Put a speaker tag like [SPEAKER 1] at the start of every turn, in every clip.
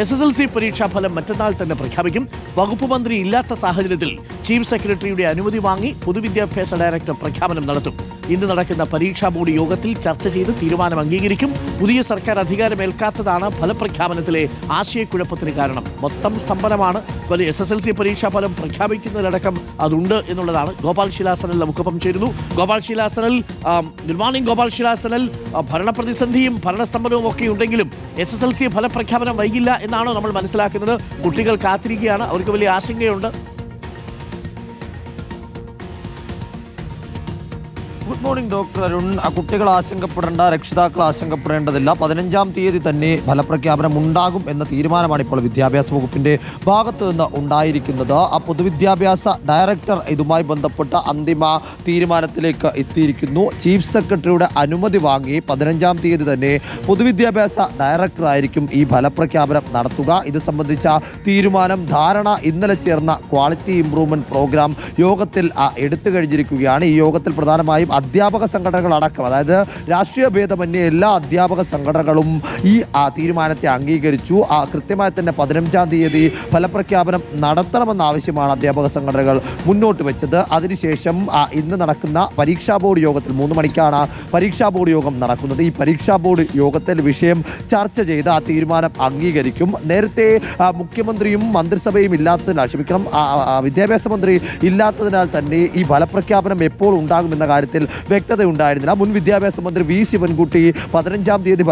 [SPEAKER 1] SSLC പരീക്ഷാഫലം മറ്റന്നാൾ തന്നെ പ്രഖ്യാപിക്കും. വകുപ്പ് മന്ത്രി ഇല്ലാത്ത സാഹചര്യത്തിൽ ചീഫ് സെക്രട്ടറിയുടെ അനുമതി വാങ്ങി പൊതുവിദ്യാഭ്യാസ ഡയറക്ടർ പ്രഖ്യാപനം നടത്തും. ഇന്ന് നടക്കുന്ന പരീക്ഷാ ബോർഡ് യോഗത്തിൽ ചർച്ച ചെയ്ത് തീരുമാനം അംഗീകരിക്കും. പുതിയ സർക്കാർ അധികാരമേൽക്കാത്തതാണ് ഫലപ്രഖ്യാപനത്തിലെ ആശയക്കുഴപ്പത്തിന് കാരണം. മൊത്തം സ്തംഭനമാണ്. SSLC പരീക്ഷാഫലം പ്രഖ്യാപിക്കുന്നതിലടക്കം അതുണ്ട് എന്നുള്ളതാണ്. ഗോപാൽ ശിലാസനൽ നമുക്കൊപ്പം ചേരുന്നു. Gopal Shilasanal, good morning. ഗോപാൽ ശിലാസനൽ, ഭരണപ്രതിസന്ധിയും ഭരണസ്തംഭനവും ഒക്കെ ഉണ്ടെങ്കിലും SSLC ഫലപ്രഖ്യാപനം വൈകില്ല എന്നാണോ നമ്മൾ മനസ്സിലാക്കുന്നത്? കുട്ടികൾ കാത്തിരിക്കുകയാണ്, അവർക്ക് വലിയ ആശങ്കയുണ്ട്.
[SPEAKER 2] Good morning doctor Arun. കുട്ടികൾ ആശങ്കപ്പെടേണ്ട, രക്ഷിതാക്കൾ ആശങ്കപ്പെടേണ്ടതില്ല. 15-ാം തീയതി തന്നെ ഫലപ്രഖ്യാപനം ഉണ്ടാകും എന്ന തീരുമാനമാണ് ഇപ്പോൾ വിദ്യാഭ്യാസ വകുപ്പിന്റെ ഭാഗത്ത് നിന്ന് ഉണ്ടായിരിക്കുന്നത്. ആ പൊതുവിദ്യാഭ്യാസ ഡയറക്ടർ ഇതുമായി ബന്ധപ്പെട്ട അന്തിമ തീരുമാനത്തിലേക്ക് എത്തിയിരിക്കുന്നു. ചീഫ് സെക്രട്ടറിയുടെ അനുമതി വാങ്ങി 15-ാം തീയതി തന്നെ പൊതുവിദ്യാഭ്യാസ ഡയറക്ടർ ആയിരിക്കും ഈ ഫലപ്രഖ്യാപനം നടത്തുക. ഇത് സംബന്ധിച്ച തീരുമാനം, ധാരണ ഇന്നലെ ചേർന്ന ക്വാളിറ്റി ഇംപ്രൂവ്മെന്റ് പ്രോഗ്രാം യോഗത്തിൽ എടുത്തു കഴിഞ്ഞിരിക്കുകയാണ്. ഈ യോഗത്തിൽ പ്രധാനമായും അധ്യാപക സംഘടനകളടക്കം, അതായത് രാഷ്ട്രീയ ഭേദമന്യേ എല്ലാ അധ്യാപക സംഘടനകളും ഈ തീരുമാനത്തെ അംഗീകരിച്ചു. കൃത്യമായി തന്നെ 15-ാം തീയതി ഫലപ്രഖ്യാപനം നടത്തണമെന്ന ആവശ്യമാണ് അധ്യാപക സംഘടനകൾ മുന്നോട്ട് വെച്ചത്. അതിനുശേഷം ഇന്ന് നടക്കുന്ന പരീക്ഷാ ബോർഡ് യോഗത്തിൽ 3 മണിക്കാണ് പരീക്ഷാ ബോർഡ് യോഗം നടക്കുന്നത്. ഈ പരീക്ഷാ ബോർഡ് യോഗത്തിൽ വിഷയം ചർച്ച ചെയ്ത് ആ തീരുമാനം അംഗീകരിക്കും. നേരത്തെ മുഖ്യമന്ത്രിയും മന്ത്രിസഭയും ഇല്ലാത്തതിനാൽ, വിദ്യാഭ്യാസ മന്ത്രി ഇല്ലാത്തതിനാൽ തന്നെ ഈ ഫലപ്രഖ്യാപനം എപ്പോൾ ഉണ്ടാകുമെന്ന കാര്യത്തിൽ വ്യക്തത ഉണ്ടായിരുന്നില്ല. മുൻ വിദ്യാഭ്യാസ മന്ത്രി വി ശിവൻകുട്ടി 15-ാം തീയതി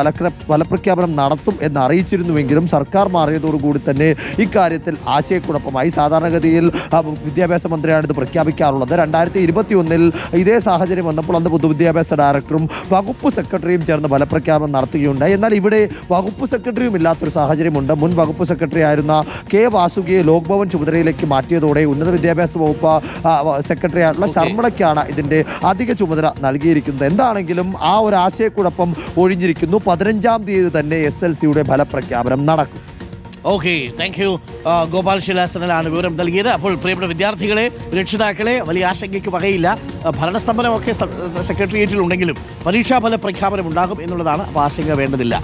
[SPEAKER 2] ഫലപ്രഖ്യാപനം നടത്തും എന്ന് അറിയിച്ചിരുന്നുവെങ്കിലും സർക്കാർ മാറിയതോടുകൂടി തന്നെ ഇക്കാര്യത്തിൽ ആശയക്കുഴപ്പമായി. സാധാരണഗതിയിൽ വിദ്യാഭ്യാസ മന്ത്രിയാണ് ഇത് പ്രഖ്യാപിക്കാറുള്ളത്. 2021-ൽ ഇതേ സാഹചര്യം വന്നപ്പോൾ അന്ന് പൊതുവിദ്യാഭ്യാസ ഡയറക്ടറും വകുപ്പ് സെക്രട്ടറിയും ചേർന്ന് ഫലപ്രഖ്യാപനം നടത്തുകയുണ്ടായി. എന്നാൽ ഇവിടെ വകുപ്പ് സെക്രട്ടറിയും ഇല്ലാത്തൊരു സാഹചര്യമുണ്ട്. മുൻ വകുപ്പ് സെക്രട്ടറി ആയിരുന്ന കെ വാസുകിയെ ലോക് ഭവൻ ചുമതലയിലേക്ക് മാറ്റിയതോടെ ഉന്നത വിദ്യാഭ്യാസ വകുപ്പ് സെക്രട്ടറി ആയിട്ടുള്ള ശർമ്മളയ്ക്കാണ് ഇതിന്റെ അധിക ചുമതല നൽകിയിരിക്കുന്നത്. എന്താണെങ്കിലും ആ ഒരു ആശയക്കുഴപ്പം ഒഴിഞ്ഞിരിക്കുന്നു. 15-ാം തീയതി തന്നെ SSLCയുടെ ഫലപ്രഖ്യാപനം നടക്കും.
[SPEAKER 1] Okay, thank you. ഗോപാൽ ശിലാസനലാണ് വിവരം നൽകിയത്. അപ്പോൾ പ്രിയപ്പെട്ട വിദ്യാർത്ഥികളെ, രക്ഷിതാക്കളെ, വലിയ ആശങ്കയ്ക്ക് വകയില്ല. ഭരണസ്തംഭനമൊക്കെ സെക്രട്ടേറിയറ്റിൽ ഉണ്ടെങ്കിലും പരീക്ഷാഫല പ്രഖ്യാപനം ഉണ്ടാകും എന്നുള്ളതാണ്. അപ്പോൾ ആശങ്ക വേണ്ടതില്ല.